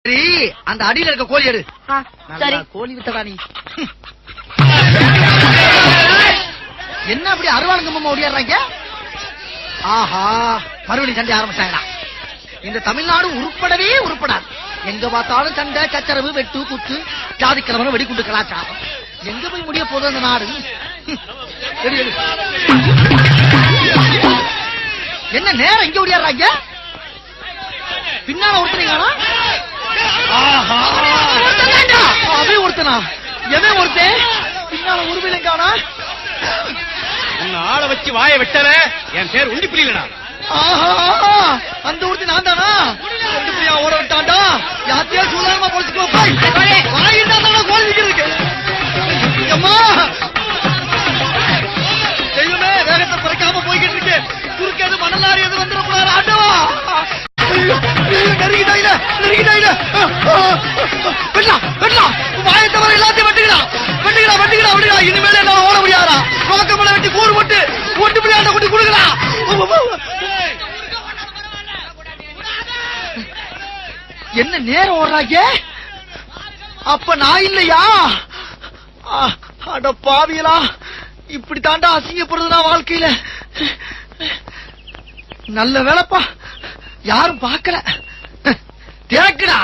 சரி, அந்த அடியில இருக்க கோழி எடு. சரி. கோழி வித்தடா நீ. என்ன அப்படி அருவாளுங்கம்மா ஓடியாடுறாங்க? ஆஹா, மறுபடியும் சண்டை ஆரம்பிச்சாங்களா? இந்த தமிழ்நாடு உருப்படவே உருப்படாது. எங்க பார்த்தாலும் சண்டை, சச்சரவு, வெட்டு, குத்து, ஜாதி கிழமை, வெடிக்குண்டு கலாச்சாரம். எங்க போய் முடிய போதும் அந்த நாடு? என்ன நேரம் இங்க ஓடியாடுறாங்க? பின்னால ஒருத்தனீங்களா? அவன் ஒருத்தனா? எவன் ஒருத்தன்? பின்னால உருவிலங்கானா? உன்னை ஆள வச்சு வாய வெட்டல. என் பேர் உண்டி புரியலடா. அந்த ஒருத்தி நான் தானா? உண்டிப்புலியா ஓட விட்டாண்டா? யாத்தியா சூதானமா பொழைச்சுக்கோ. வாயிருந்தா கோழிக்கிறதுக்கு. அம்மா தெய்வமே, வேகத்தை குறைக்காம போய்கிட்டு இருக்கு. குறுக்கேது மணலாரி எது வந்துடக்கூடாது. ஆண்டவா, இனிமேல என்ன ஓட முடியாதா? ரோக்கமலை வெட்டி கூறு போட்டு ஒட்டு பிள்ளையாண்ட குட்டி கொடுக்கலாம். என்ன நேரம் ஓடுறாங்க? அப்ப நான் இல்லையா? அட பாவியலா, இப்படி தாண்டா அசிங்கப்படுறதுனா வாழ்க்கையில. நல்ல வேலைப்பா, யாரும் பார்க்கல. தேக்குடா.